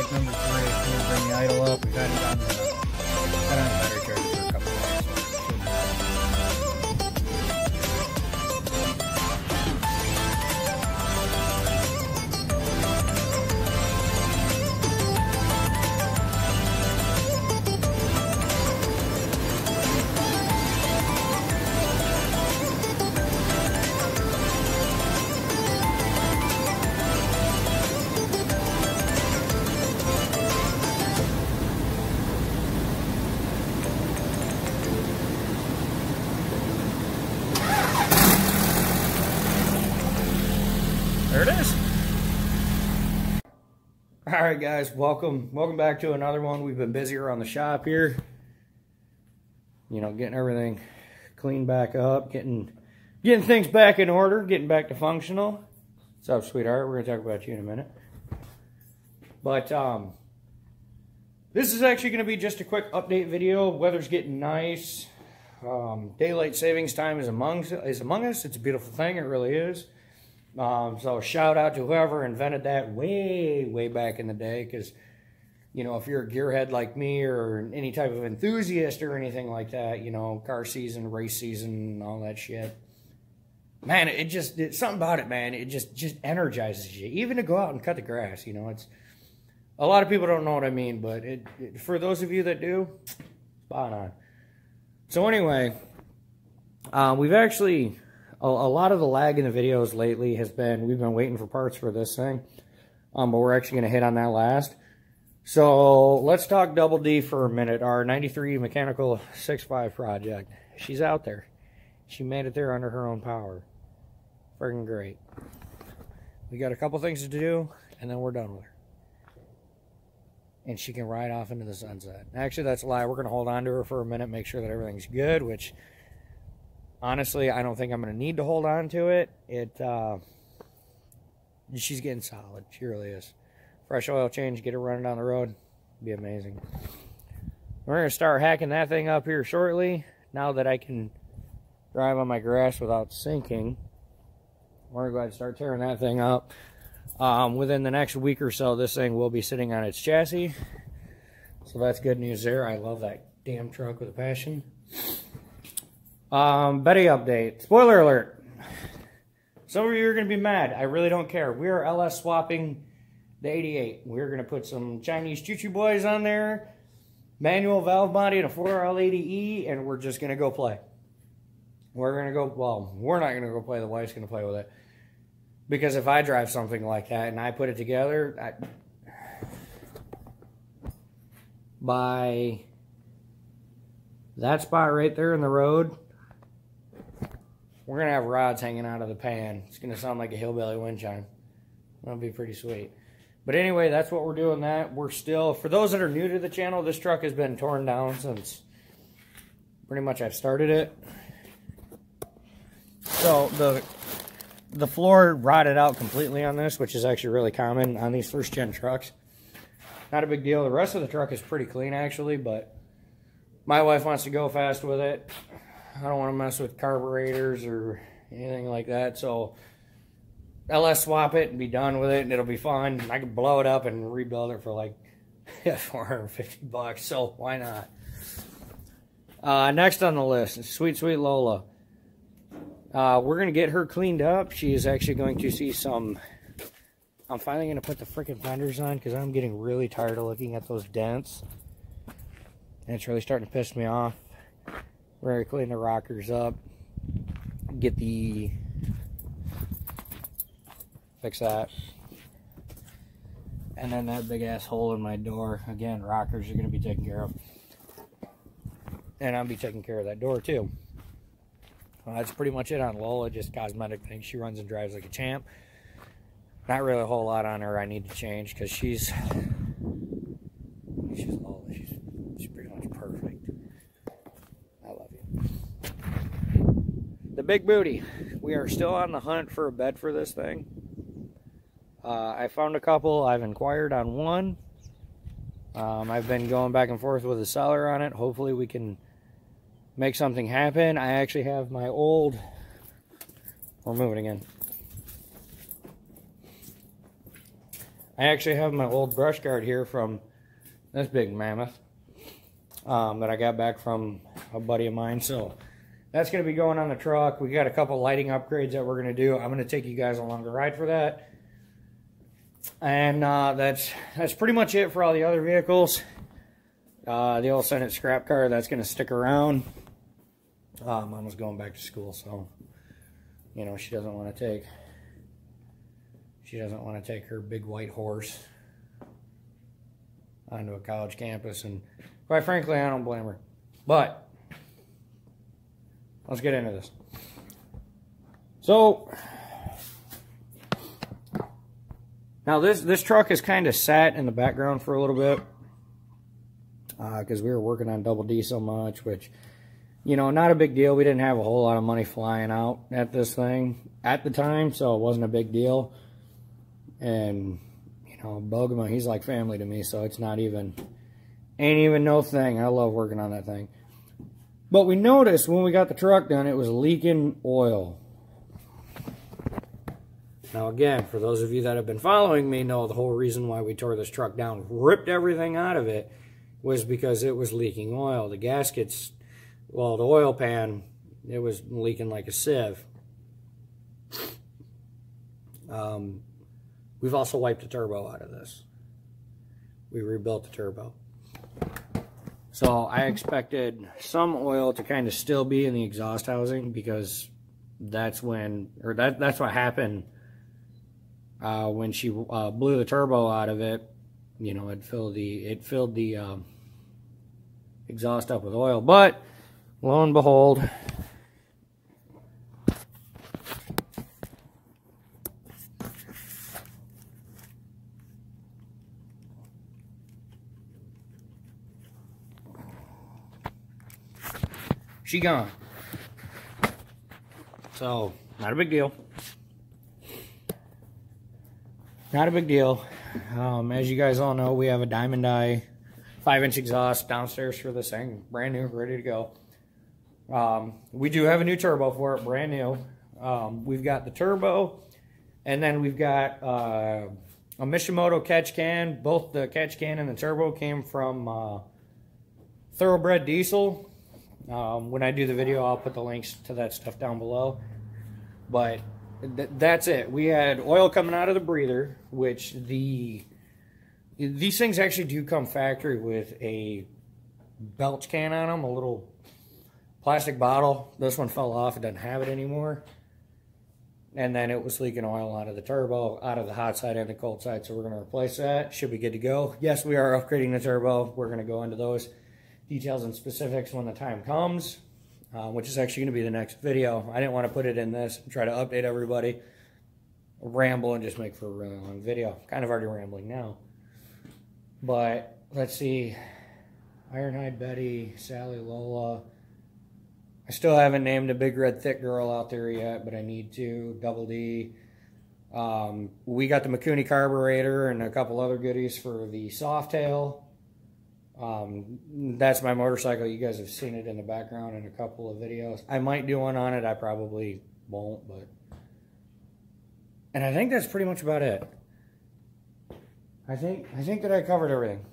project number 3. We'll bring the idle up. We've had it on the battery charger for a couple of days. There it is. All right, guys, welcome back to another one. We've been busy around the shop here, you know, getting everything cleaned back up, getting things back in order, getting back to functional. What's up, sweetheart? We're gonna talk about you in a minute. But this is actually gonna be just a quick update video. Weather's getting nice. Daylight savings time is among us. It's a beautiful thing. It really is. So shout out to whoever invented that way back in the day, because, you know, if you're a gearhead like me or any type of enthusiast or anything like that, you know, car season, race season, all that shit, man, it's something about it, man. It just energizes you, even to go out and cut the grass. You know, it's a lot of people don't know what I mean, but for those of you that do, spot on. So anyway, we've actually... A lot of the lag in the videos lately has been, we've been waiting for parts for this thing, but we're actually going to hit on that last. So let's talk Double D for a minute. Our 93 mechanical 6.5 project. She's out there. She made it there under her own power. Friggin' great. We got a couple things to do, and then we're done with her. And she can ride off into the sunset. Actually, that's a lie. We're going to hold on to her for a minute, make sure that everything's good, which... honestly, I don't think I'm going to need to hold on to it. She's getting solid. She really is. Fresh oil change, get her running down the road. Be amazing. We're going to start hacking that thing up here shortly. Now that I can drive on my grass without sinking, we're going to go ahead and start tearing that thing up. Within the next week or so, this thing will be sitting on its chassis. So that's good news there. I love that damn truck with a passion. Betty update. Spoiler alert. Some of you are going to be mad. I really don't care. We are LS swapping the 88. We're going to put some Chinese choo-choo boys on there, manual valve body and a 4L80E, and we're just going to go play. We're going to go, well, we're not going to go play. The wife's going to play with it. Because if I drive something like that and I put it together, by that spot right there in the road, we're going to have rods hanging out of the pan. It's going to sound like a hillbilly wind chime. That'll be pretty sweet. But anyway, that's what we're doing that. We're still, for those that are new to the channel, this truck has been torn down since pretty much I've started it. So the floor rotted out completely on this, which is actually really common on these first gen trucks. Not a big deal. The rest of the truck is pretty clean actually, but my wife wants to go fast with it. I don't want to mess with carburetors or anything like that, so LS swap it and be done with it, and it'll be fun. I can blow it up and rebuild it for like $450, so why not? Next on the list is Sweet Lola. We're going to get her cleaned up. She is actually going to see some... I'm finally going to put the freaking fenders on because I'm getting really tired of looking at those dents. And it's really starting to piss me off. We're going to clean the rockers up. Get the... fix that. And then that big ass hole in my door. Again, rockers are going to be taken care of. And I'll be taking care of that door too. Well, that's pretty much it on Lola. Just cosmetic things. She runs and drives like a champ. Not really a whole lot on her I need to change because she's Lola. She's pretty much perfect. I love you. The big booty. We are still on the hunt for a bed for this thing. I found a couple. I've inquired on one. I've been going back and forth with the seller on it. Hopefully we can make something happen. I actually have my old... We're moving again. I actually have my old brush guard here from this big mammoth that I got back from a buddy of mine. So that's going to be going on the truck. We got a couple lighting upgrades that we're going to do. I'm going to take you guys along the ride for that. And that's pretty much it for all the other vehicles. The old Senate scrap car, that's going to stick around. Mama's going back to school, so you know she doesn't want to take her big white horse onto a college campus, and quite frankly, I don't blame her. But let's get into this. So now this truck is kind of sat in the background for a little bit because we were working on Double D so much, which, you know, not a big deal. We didn't have a whole lot of money flying out at this thing at the time, so it wasn't a big deal. And, you know, Bogema, he's like family to me, so it's not even, ain't even no thing. I love working on that thing. But we noticed when we got the truck done, it was leaking oil. Now again, for those of you that have been following me know the whole reason why we tore this truck down, ripped everything out of it, was because it was leaking oil. The gaskets, well, the oil pan, it was leaking like a sieve. We've also wiped the turbo out of this. We rebuilt the turbo. So I expected some oil to kind of still be in the exhaust housing, because that's when, or that's what happened when she blew the turbo out of it. You know, it filled the exhaust up with oil. But lo and behold, she gone. So, not a big deal. Not a big deal. As you guys all know, we have a Diamond Eye 5-inch exhaust downstairs for this thing. Brand new, ready to go. We do have a new turbo for it, brand new. We've got the turbo, and then we've got a Mishimoto catch can. Both the catch can and the turbo came from Thoroughbred Diesel. When I do the video, I'll put the links to that stuff down below. But that's it. We had oil coming out of the breather, which these things actually do come factory with a belch can on them, a little plastic bottle. This one fell off. It doesn't have it anymore. And then it was leaking oil out of the turbo, out of the hot side and the cold side. So we're going to replace that. Should be good to go. Yes, we are upgrading the turbo. We're going to go into those details and specifics when the time comes, which is actually going to be the next video. I didn't want to put it in this and try to update everybody, ramble, and just make for a really long video. Kind of already rambling now. But let's see. Ironhide Betty, Sally, Lola. I still haven't named a big red thick girl out there yet, but I need to. Double D. We got the Mikuni carburetor and a couple other goodies for the Softail. That's my motorcycle. You guys have seen it in the background in a couple of videos. I might do one on it. I probably won't, but... And I think that's pretty much about it. I think that I covered everything.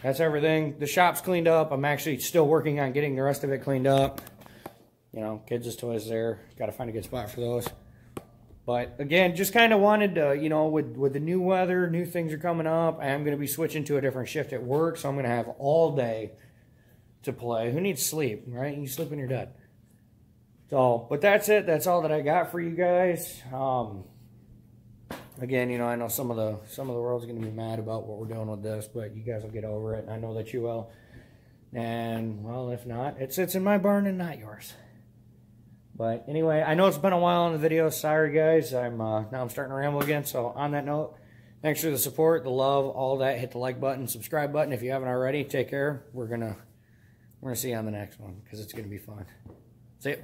That's everything. The shop's cleaned up. I'm actually still working on getting the rest of it cleaned up. You know, kids' toys there. Got to find a good spot for those. But again, just kind of wanted to, you know, with the new weather, new things are coming up. I am going to be switching to a different shift at work, so I'm going to have all day to play. Who needs sleep, right? You sleep when you're dead. So, but that's it. That's all that I got for you guys. Again, you know, I know some of the world's going to be mad about what we're doing with this, but you guys will get over it. And I know that you will. And well, if not, it sits in my barn and not yours. But anyway, I know it's been a while on the video. Sorry, guys. Now I'm starting to ramble again. So on that note, thanks for the support, the love, all that. Hit the like button, subscribe button if you haven't already. Take care. We're gonna see you on the next one because it's gonna be fun. See ya.